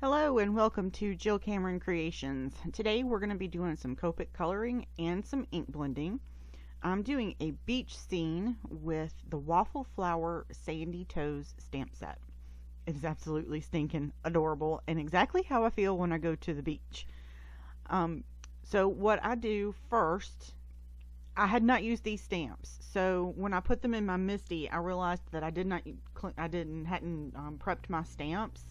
Hello and welcome to Jill Cameron Creations. Today we're going to be doing some Copic coloring and some ink blending. I'm doing a beach scene with the Waffle Flower Sandy Toes stamp set. It is absolutely stinking adorable and exactly how I feel when I go to the beach. So what I do first, I had not used these stamps. So when I put them in my Misty, I realized that I hadn't prepped my stamps.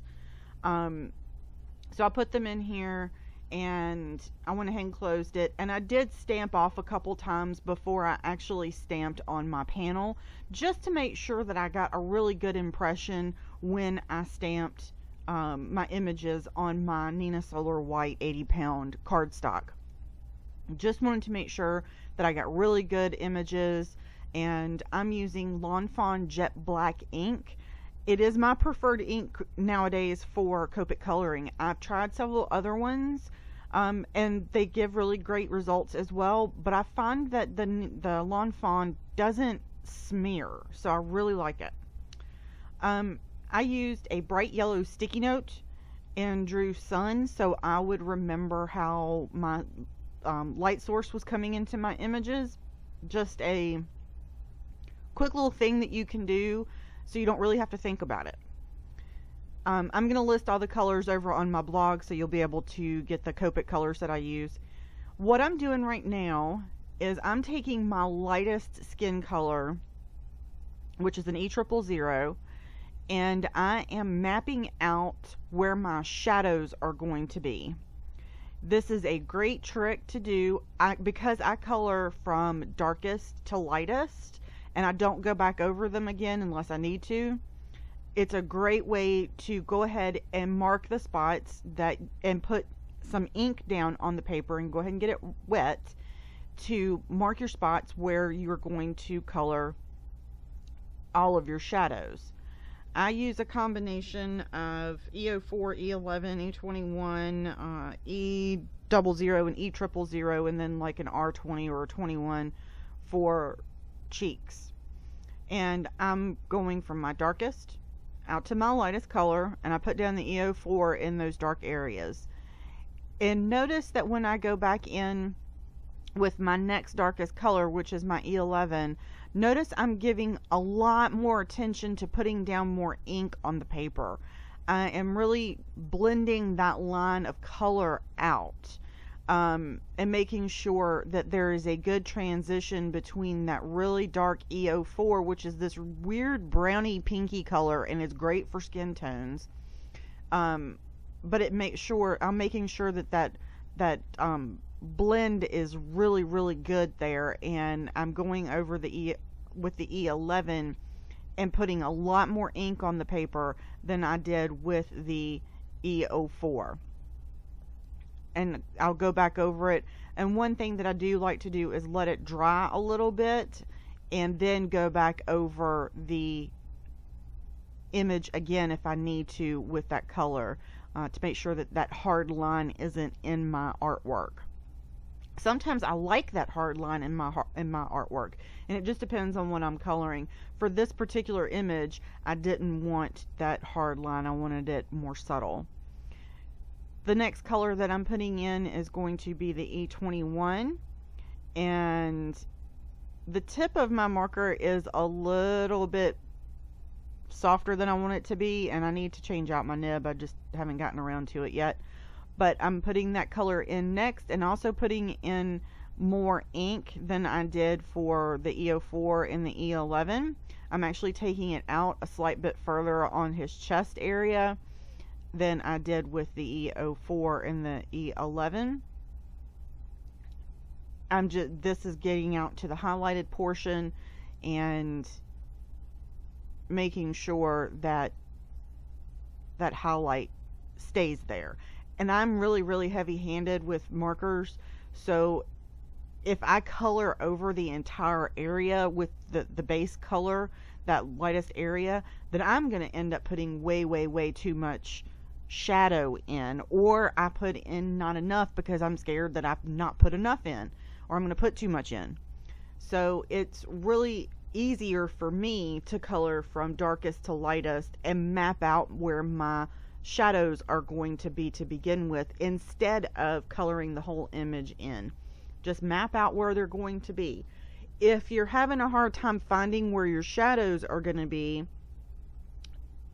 So I put them in here and I went ahead and closed it, and I did stamp off a couple times before I actually stamped on my panel, just to make sure that I got a really good impression when I stamped my images on my Nina Solar White 80-pound cardstock. Just wanted to make sure that I got really good images, and I'm using Lawn Fawn Jet Black ink. It is my preferred ink nowadays for Copic coloring. I've tried several other ones, and they give really great results as well, but I find that the Lawn Fawn doesn't smear, so I really like it. I used a bright yellow sticky note and drew sun, so I would remember how my light source was coming into my images. Just a quick little thing that you can do so you don't really have to think about it. I'm going to list all the colors over on my blog so you'll be able to get the Copic colors that I use. What I'm doing right now is I'm taking my lightest skin color, which is an E000, and I am mapping out where my shadows are going to be. This is a great trick to do because I color from darkest to lightest, and I don't go back over them again unless I need to. It's a great way to go ahead and mark the spots and put some ink down on the paper and go ahead and get it wet to mark your spots where you're going to color all of your shadows. I use a combination of E04, E11, E21, E00, and E000, and then like an R20 or a 21 for cheeks. And I'm going from my darkest out to my lightest color, and I put down the E04 in those dark areas. And notice that when I go back in with my next darkest color, which is my E11, notice I'm giving a lot more attention to putting down more ink on the paper. I am really blending that line of color out. And making sure that there is a good transition between that really dark E04, which is this weird browny pinky color, and it's great for skin tones. But I'm making sure that blend is really good there, and I'm going over with the E11 and putting a lot more ink on the paper than I did with the E04. And I'll go back over it. And one thing that I do like to do is let it dry a little bit and then go back over the image again if I need to with that color to make sure that that hard line isn't in my artwork. Sometimes I like that hard line in my artwork, and it just depends on what I'm coloring. For this particular image, I didn't want that hard line. I wanted it more subtle. The next color that I'm putting in is going to be the E21, and the tip of my marker is a little bit softer than I want it to be, and I need to change out my nib. I just haven't gotten around to it yet. But I'm putting that color in next, and also putting in more ink than I did for the E04 and the E11. I'm actually taking it out a slight bit further on his chest area than I did with the E04 and the E11. This is getting out to the highlighted portion and making sure that that highlight stays there. And I'm really heavy-handed with markers, so if I color over the entire area with the base color, that lightest area, then I'm going to end up putting way too much shadow in, or I put in not enough because I'm scared that I've not put enough in, or I'm going to put too much in. So it's really easier for me to color from darkest to lightest and map out where my shadows are going to be to begin with, instead of coloring the whole image in. Just map out where they're going to be. If you're having a hard time finding where your shadows are going to be,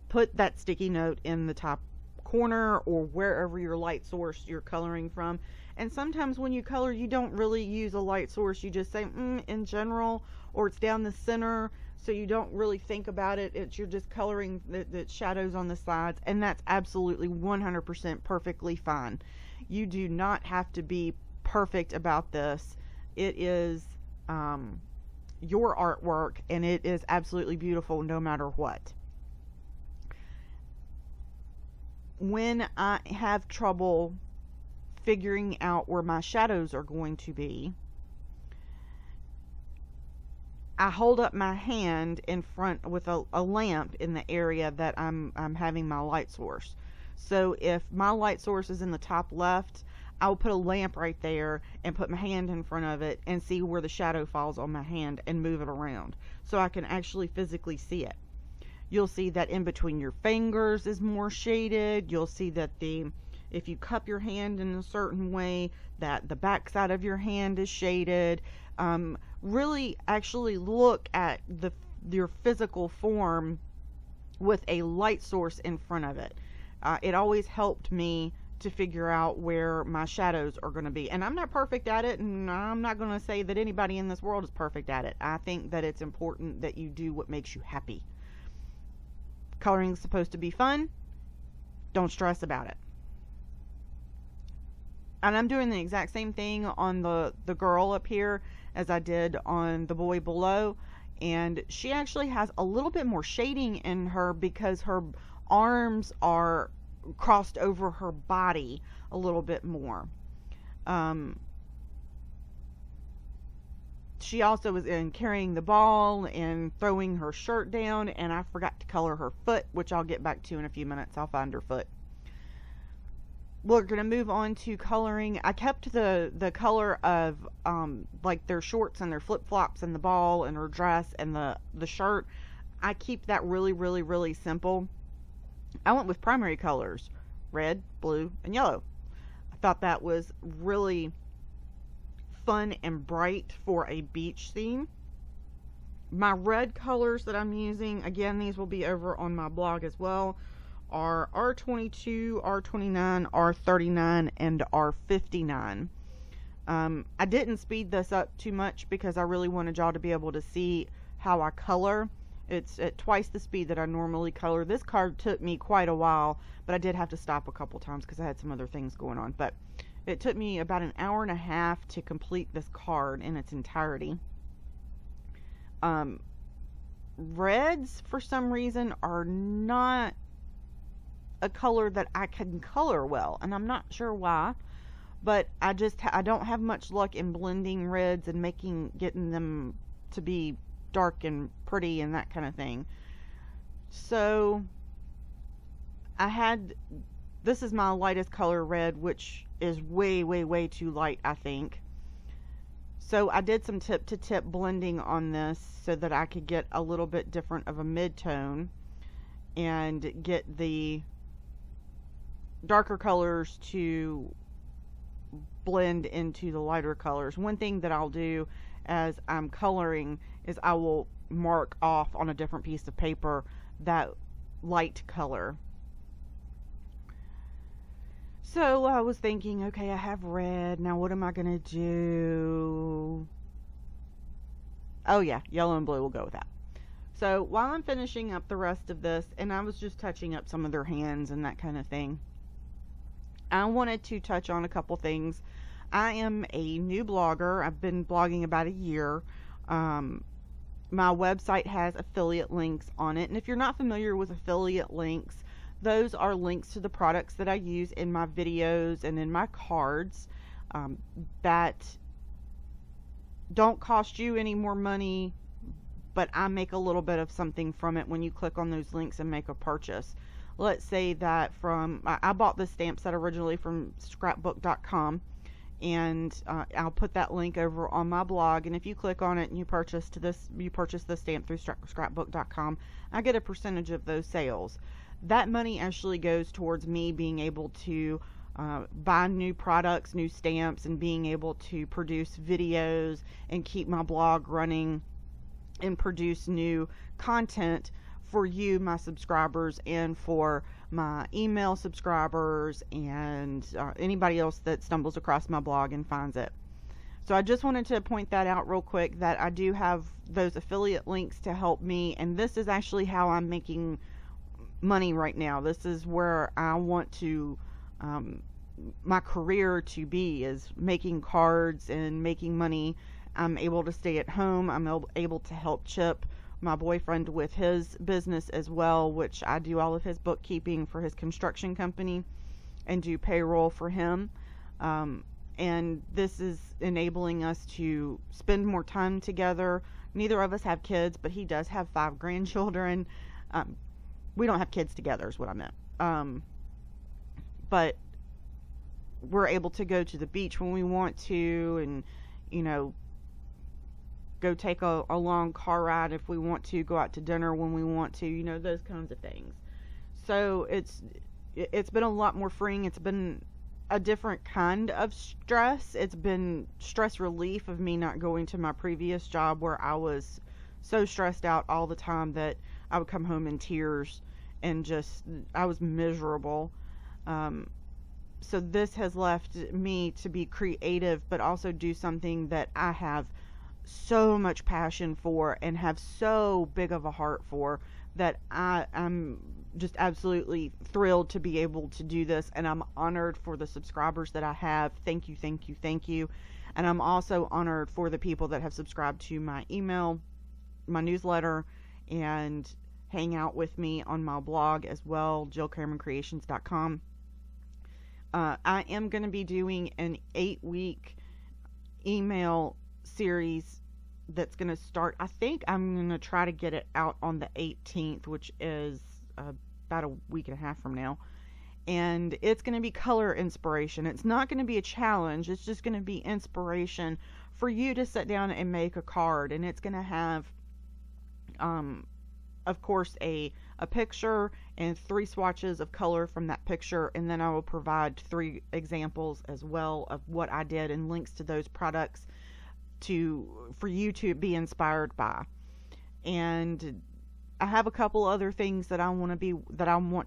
put that sticky note in the top corner or wherever your light source you're coloring from. And sometimes when you color, you don't really use a light source. You just say in general, or it's down the center, so you don't really think about it. You're just coloring the shadows on the sides, and that's absolutely 100% perfectly fine. You do not have to be perfect about this. It is your artwork, and it is absolutely beautiful no matter what. When I have trouble figuring out where my shadows are going to be, I hold up my hand in front with a lamp in the area that I'm having my light source. So if my light source is in the top left, I'll put a lamp right there and put my hand in front of it and see where the shadow falls on my hand and move it around so I can actually physically see it. You'll see that in between your fingers is more shaded. You'll see that if you cup your hand in a certain way, that the back side of your hand is shaded. Really actually look at your physical form with a light source in front of it. It always helped me to figure out where my shadows are going to be. And I'm not perfect at it, and I'm not going to say that anybody in this world is perfect at it. I think that it's important that you do what makes you happy. Coloring is supposed to be fun. Don't stress about it. And I'm doing the exact same thing on the girl up here as I did on the boy below. And she actually has a little bit more shading in her because her arms are crossed over her body a little bit more. She also was in carrying the ball and throwing her shirt down, and I forgot to color her foot, which I'll get back to in a few minutes. I'll find her foot. We're going to move on to coloring. I kept the color of like their shorts and their flip-flops and the ball and her dress and the shirt. I keep that really, really, really simple. I went with primary colors, red, blue, and yellow. I thought that was really fun and bright for a beach theme. My red colors that I'm using, again, these will be over on my blog as well, are R22, R29, R39, and R59. I didn't speed this up too much because I really wanted y'all to be able to see how I color. It's at twice the speed that I normally color. This card took me quite a while, but I did have to stop a couple times because I had some other things going on. But it took me about an hour and a half to complete this card in its entirety. Reds, for some reason, are not a color that I can color well, and I'm not sure why, but I don't have much luck in blending reds and getting them to be dark and pretty and that kind of thing. So this is my lightest color, red, which is way, way, way too light, I think. So I did some tip to tip blending on this so that I could get a little bit different of a mid-tone and get the darker colors to blend into the lighter colors. One thing that I'll do as I'm coloring is I will mark off on a different piece of paper that light color. So I was thinking, okay, I have red. Now what am I going to do? Oh yeah, yellow and blue will go with that. So while I'm finishing up the rest of this, and I was just touching up some of their hands and that kind of thing, I wanted to touch on a couple things. I am a new blogger. I've been blogging about a year. My website has affiliate links on it. And if you're not familiar with affiliate links, those are links to the products that I use in my videos and in my cards that don't cost you any more money, but I make a little bit of something from it when you click on those links and make a purchase. Let's say that I bought this stamp set originally from scrapbook.com, and I'll put that link over on my blog, and if you click on it and you purchase this stamp through scrapbook.com, I get a percentage of those sales. that money actually goes towards me being able to buy new products, new stamps, and being able to produce videos and keep my blog running and produce new content for you, my subscribers, and for my email subscribers and anybody else that stumbles across my blog and finds it. So I just wanted to point that out real quick, that I do have those affiliate links to help me, and this is actually how I'm making money right now. This is where I want to my career to be, is making cards and making money. I'm able to stay at home. I'm able to help Chip, my boyfriend, with his business as well, which I do all of his bookkeeping for his construction company and do payroll for him. And this is enabling us to spend more time together. Neither of us have kids, but he does have 5 grandchildren. We don't have kids together is what I meant. But we're able to go to the beach when we want to, and, you know, go take a long car ride if we want to, go out to dinner when we want to, you know, those kinds of things. So it's been a lot more freeing. It's been a different kind of stress. It's been stress relief of me not going to my previous job, where I was so stressed out all the time that I would come home in tears and just, I was miserable. So this has left me to be creative, but also do something that I have so much passion for and have so big of a heart for, that I'm just absolutely thrilled to be able to do this, and I'm honored for the subscribers that I have. Thank you, thank you, thank you. And I'm also honored for the people that have subscribed to my email, my newsletter, and hang out with me on my blog as well, jillcameroncreations.com. I am going to be doing an 8-week email series that's going to start. I think I'm going to try to get it out on the 18th, which is about a week and a half from now. And it's going to be color inspiration. It's not going to be a challenge. It's just going to be inspiration for you to sit down and make a card. And it's going to have, of course, a picture and 3 swatches of color from that picture, and then I will provide 3 examples as well of what I did and links to those products for you to be inspired by. And I have a couple other things that I want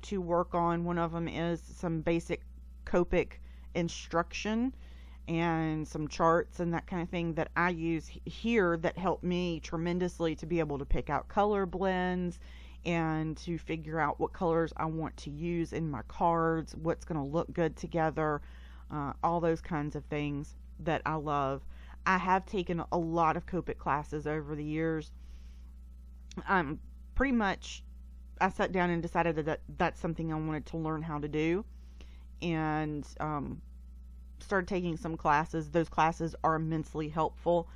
to work on. One of them is some basic Copic instruction and some charts and that kind of thing that I use here that help me tremendously to be able to pick out color blends and to figure out what colors I want to use in my cards, what's going to look good together, all those kinds of things that I love. I have taken a lot of Copic classes over the years. Pretty much, I sat down and decided that that's something I wanted to learn how to do, and started taking some classes. Those classes are immensely helpful.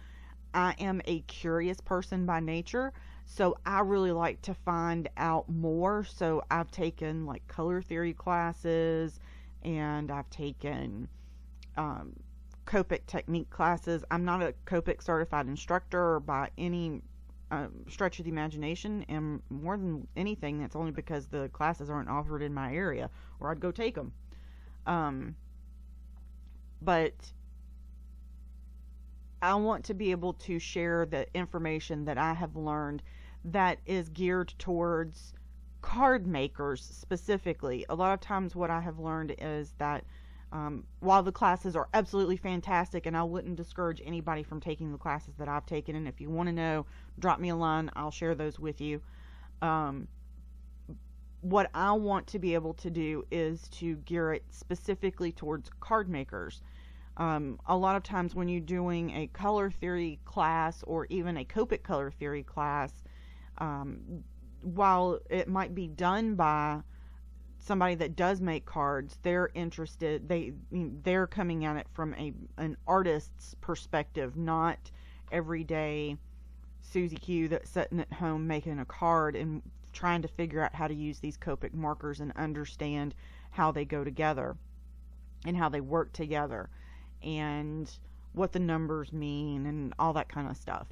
I am a curious person by nature, so I really like to find out more. So I've taken like color theory classes, and I've taken Copic technique classes. I'm not a Copic certified instructor by any stretch of the imagination, and more than anything, that's only because the classes aren't offered in my area, or I'd go take them. But I want to be able to share the information that I have learned that is geared towards card makers specifically. A lot of times what I have learned is that while the classes are absolutely fantastic, and I wouldn't discourage anybody from taking the classes that I've taken, and if you want to know, drop me a line, I'll share those with you. What I want to be able to do is to gear it specifically towards card makers. A lot of times when you're doing a color theory class, or even a Copic color theory class, while it might be done by somebody that does make cards, they're interested, they're coming at it from an artist's perspective, not everyday Susie Q that's sitting at home making a card and trying to figure out how to use these Copic markers and understand how they go together and how they work together and what the numbers mean and all that kind of stuff.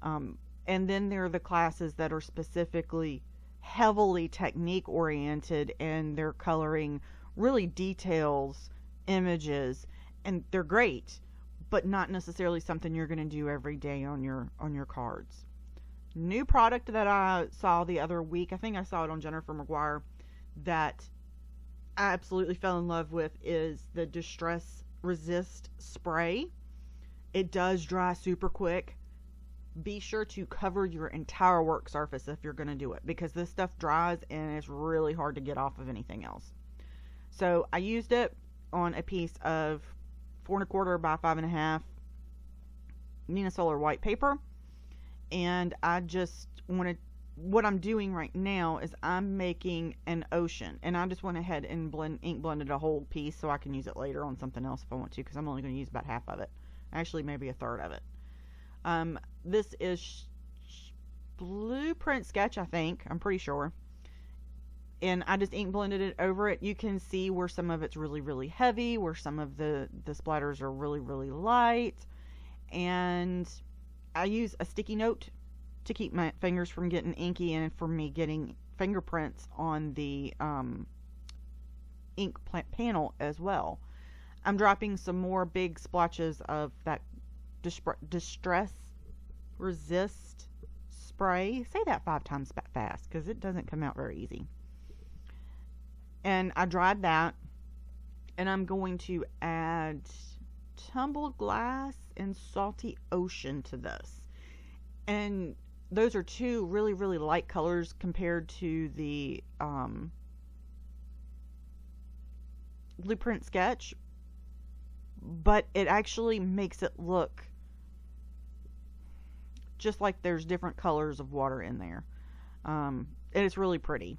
And then there are the classes that are specifically heavily technique oriented, and their coloring really details images, and they're great, but not necessarily something you're going to do every day on your cards. New product that I saw the other week, I think I saw it on Jennifer McGuire, that I absolutely fell in love with, is the Distress Resist Spray. It does dry super quick. Be sure to cover your entire work surface if you're going to do it, because this stuff dries and it's really hard to get off of anything else. So I used it on a piece of 4 1/4 by 5.5 Nina Solar white paper, and I just wanted, what I'm doing right now is I'm making an ocean, and I just went ahead and ink blended a whole piece so I can use it later on something else if I want to, because I'm only going to use about half of it, actually maybe a third of it. This is Blueprint Sketch, I think, I'm pretty sure, and I just ink blended it over it. You can see where some of it's really, really heavy, where some of the splatters are really, really light, and I use a sticky note to keep my fingers from getting inky and for me getting fingerprints on the ink panel as well. I'm dropping some more big splotches of that Distress Resist Spray. Say that 5 times fast because it doesn't come out very easy. And I dried that, and I'm going to add Tumbled Glass and Salty Ocean to this. And those are two really, really light colors compared to the Blueprint Sketch, but it actually makes it look just like there's different colors of water in there. And it's really pretty.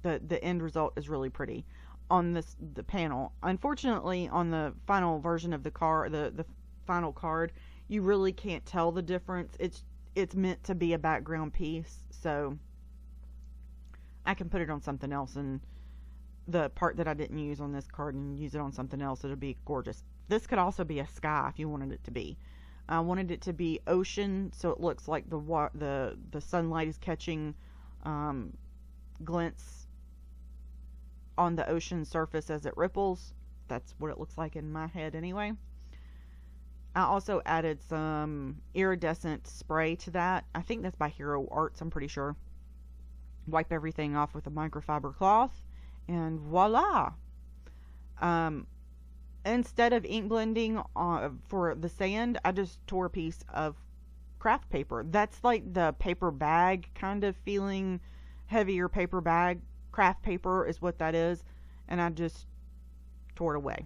The end result is really pretty on the panel. Unfortunately, on the final version of the final card, you really can't tell the difference. It's meant to be a background piece, so I can put it on something else, and the part that I didn't use on this card and use it on something else, it'll be gorgeous. This could also be a sky if you wanted it to be. I wanted it to be ocean, so it looks like the sunlight is catching glints on the ocean surface as it ripples. That's what it looks like in my head anyway. I also added some iridescent spray to that. I think that's by Hero Arts, I'm pretty sure. Wipe everything off with a microfiber cloth, and voila! Instead of ink blending for the sand, I just tore a piece of craft paper. That's like the paper bag kind of feeling, heavier paper bag. Craft paper is what that is, and I just tore it away.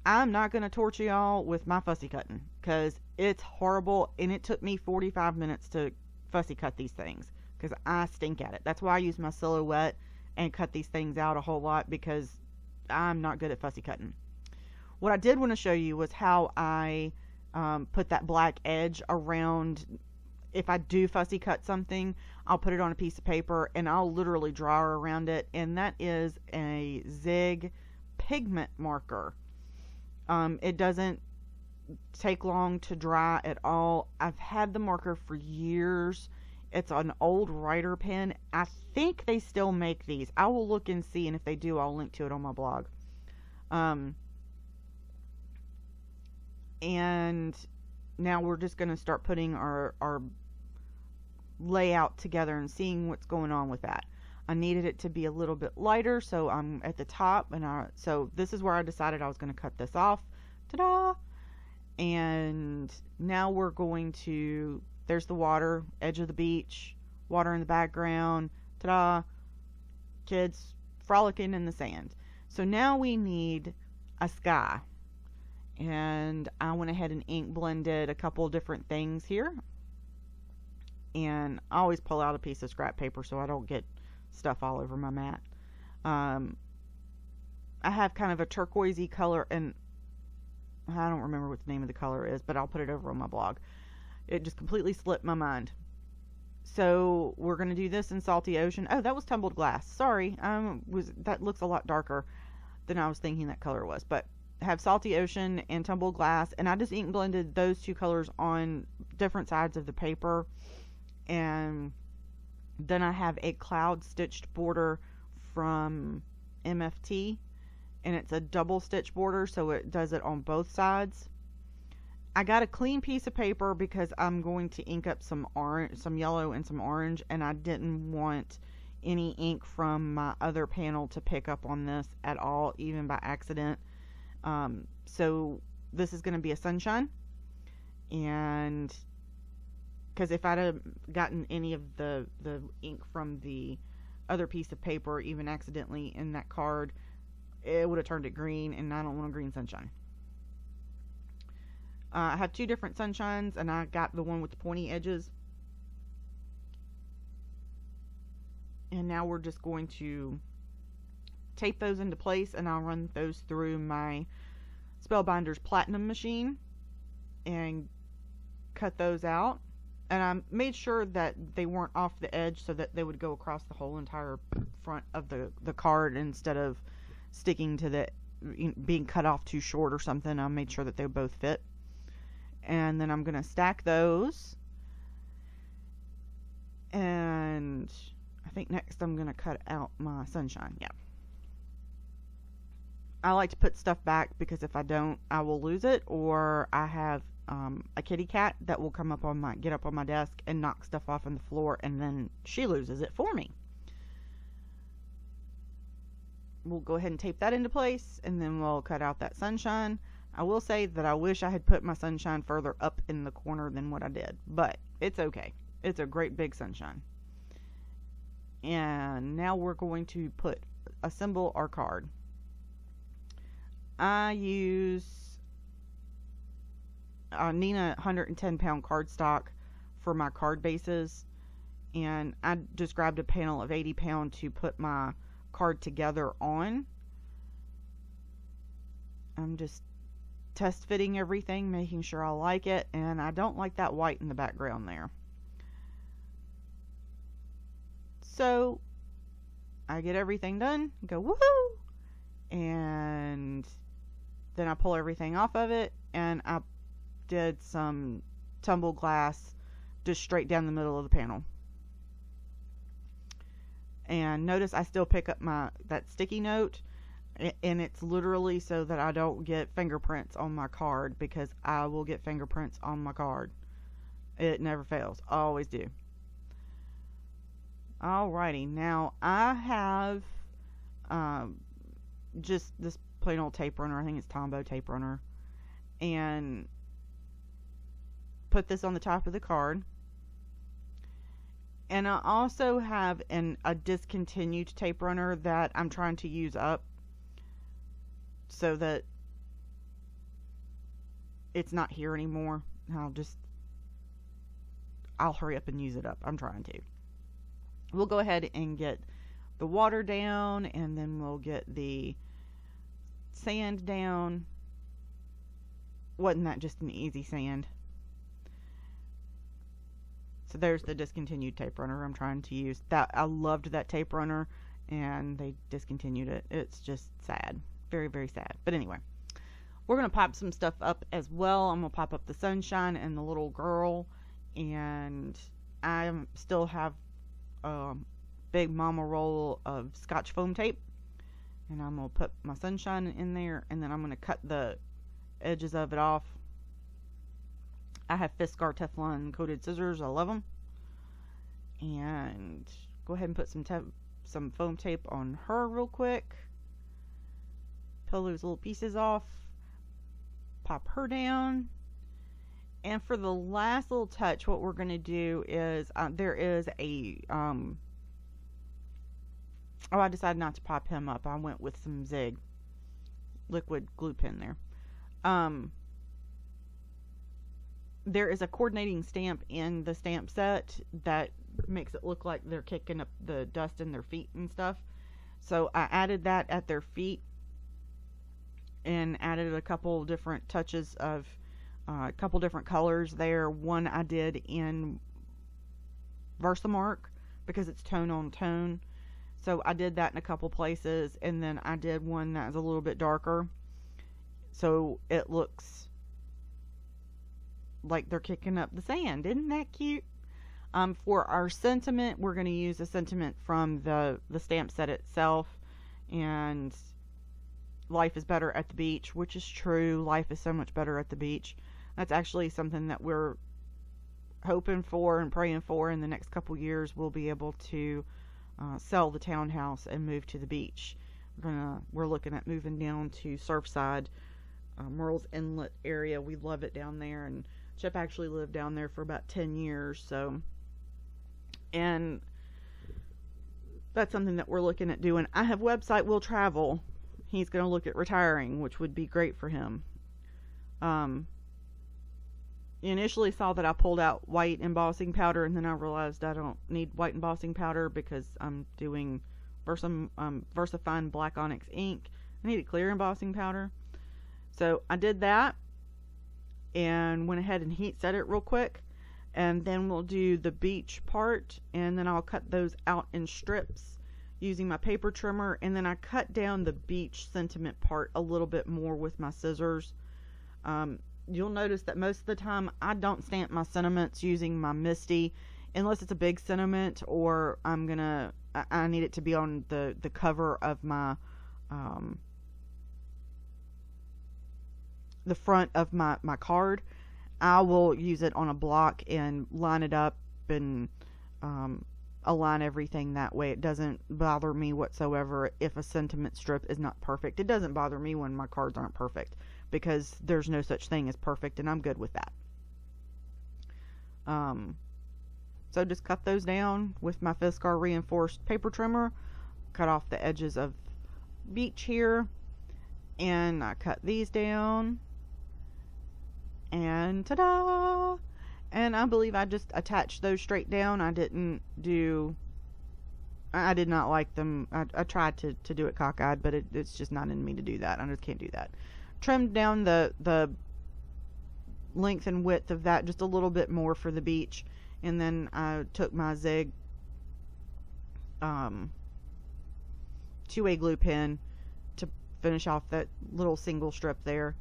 I'm not going to torture y'all with my fussy cutting because it's horrible, and it took me 45 minutes to fussy cut these things because I stink at it. That's why I use my Silhouette and cut these things out a whole lot, because I'm not good at fussy cutting. What I did want to show you was how I put that black edge around. If I do fussy cut something, I'll put it on a piece of paper and I'll literally draw around it, and that is a Zig pigment marker. It doesn't take long to dry at all. I've had the marker for years. It's an old writer pen. I think they still make these. I will look and see, and if they do, I'll link to it on my blog. And now we're just going to start putting our layout together and seeing what's going on with that. I needed it to be a little bit lighter, so I'm at the top, and so this is where I decided I was going to cut this off. Ta-da! And now we're going to, there's the water, edge of the beach, water in the background, ta-da! Kids frolicking in the sand. So now we need a sky, and I went ahead and ink blended a couple different things here. And I always pull out a piece of scrap paper so I don't get stuff all over my mat. I have kind of a turquoisey color, and I don't remember what the name of the color is, but I'll put it over on my blog. It just completely slipped my mind. So we're going to do this in Salty Ocean. Oh, that was Tumbled Glass. Sorry, that looks a lot darker than I was thinking that color was. But I have Salty Ocean and Tumbled Glass, and I just ink blended those two colors on different sides of the paper. And Then I have a cloud stitched border from MFT, and it's a double stitch border, so it does it on both sides. I got a clean piece of paper because I'm going to ink up some orange, some yellow and some orange, and I didn't want any ink from my other panel to pick up on this at all, even by accident. So this is going to be a sunshine, and because if I'd have gotten any of the ink from the other piece of paper, even accidentally in that card, it would have turned it green, and I don't want a green sunshine. I have two different sunshines, and I got the one with the pointy edges. And now we're just going to tape those into place, and I'll run those through my Spellbinders Platinum machine and cut those out. And I made sure that they weren't off the edge so that they would go across the whole entire front of the card instead of sticking to the being cut off too short or something. I made sure that they both fit. And then I'm going to stack those. And I think next I'm going to cut out my sunshine. Yeah. I like to put stuff back because if I don't, I will lose it, or I have a kitty cat that will come up on get up on my desk and knock stuff off on the floor, and then she loses it for me. We'll go ahead and tape that into place, and then we'll cut out that sunshine. I will say that I wish I had put my sunshine further up in the corner than what I did, but it's okay. It's a great big sunshine. And now we're going to assemble our card. I use Nina 110 pound cardstock for my card bases, and I just grabbed a panel of 80 pound to put my card together on. I'm just test fitting everything, making sure I like it, and I don't like that white in the background there. So I get everything done, go woohoo, and then I pull everything off of it, and I did some tumble glass just straight down the middle of the panel. And notice I still pick up that sticky note, and it's literally so that I don't get fingerprints on my card, because I will get fingerprints on my card. It never fails. I always do. Alrighty, now I have just this plain old tape runner. I think it's Tombow tape runner. And put this on the top of the card. And I also have a discontinued tape runner that I'm trying to use up, so that it's not here anymore. I'll hurry up and use it up. I'm trying to. We'll go ahead and get the water down, and then we'll get the sand down. Wasn't that just an easy sand? So there's the discontinued tape runner I'm trying to use. I loved that tape runner, and they discontinued it. It's just sad. Very, very sad. But anyway, we're going to pop some stuff up as well. I'm going to pop up the sunshine and the little girl, and I still have a big mama roll of Scotch foam tape, and I'm going to put my sunshine in there, and then I'm going to cut the edges of it off. I have Fiskar Teflon coated scissors. I love them. And go ahead and put some foam tape on her real quick. Peel those little pieces off. Pop her down. And for the last little touch, what we're going to do is there is a I decided not to pop him up. I went with some Zig liquid glue pen there. There is a coordinating stamp in the stamp set that makes it look like they're kicking up the dust in their feet and stuff. So I added that at their feet, and added a couple different touches of a couple different colors there. One I did in Versamark because it's tone on tone. So I did that in a couple places, and then I did one that was a little bit darker, so it looks like they're kicking up the sand. Isn't that cute? For our sentiment, we're going to use a sentiment from the stamp set itself, and life is better at the beach, which is true. Life is so much better at the beach. That's actually something that we're hoping for and praying for. In the next couple years, we'll be able to sell the townhouse and move to the beach. We're looking at moving down to Surfside, Merle's Inlet area. We love it down there, and Chip actually lived down there for about 10 years. And that's something that we're looking at doing. I have website will travel. He's going to look at retiring, which would be great for him. You initially saw that I pulled out white embossing powder, and then I realized I don't need white embossing powder because I'm doing VersaFine Black Onyx ink. I needed clear embossing powder. So I did that and went ahead and heat set it real quick. And then we'll do the beach part, and then I'll cut those out in strips using my paper trimmer. And then I cut down the beach sentiment part a little bit more with my scissors. You'll notice that most of the time I don't stamp my sentiments using my Misty unless it's a big sentiment, or I need it to be on the cover of my the front of my card. I will use it on a block and line it up and align everything that way. It doesn't bother me whatsoever if a sentiment strip is not perfect. It doesn't bother me when my cards aren't perfect, because there's no such thing as perfect, and I'm good with that. So just cut those down with my Fiskar reinforced paper trimmer. Cut off the edges of beach here, and I cut these down, and ta-da! And I believe I just attached those straight down. I did not like them. I tried to do it cockeyed, but it's just not in me to do that. I just can't do that. Trimmed down the length and width of that just a little bit more for the beach, and then I took my Zig 2A glue pen to finish off that little single strip there,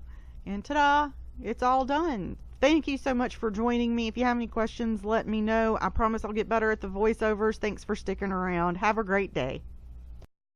and ta-da! It's all done. Thank you so much for joining me. If you have any questions, let me know. I promise I'll get better at the voiceovers. Thanks for sticking around. Have a great day.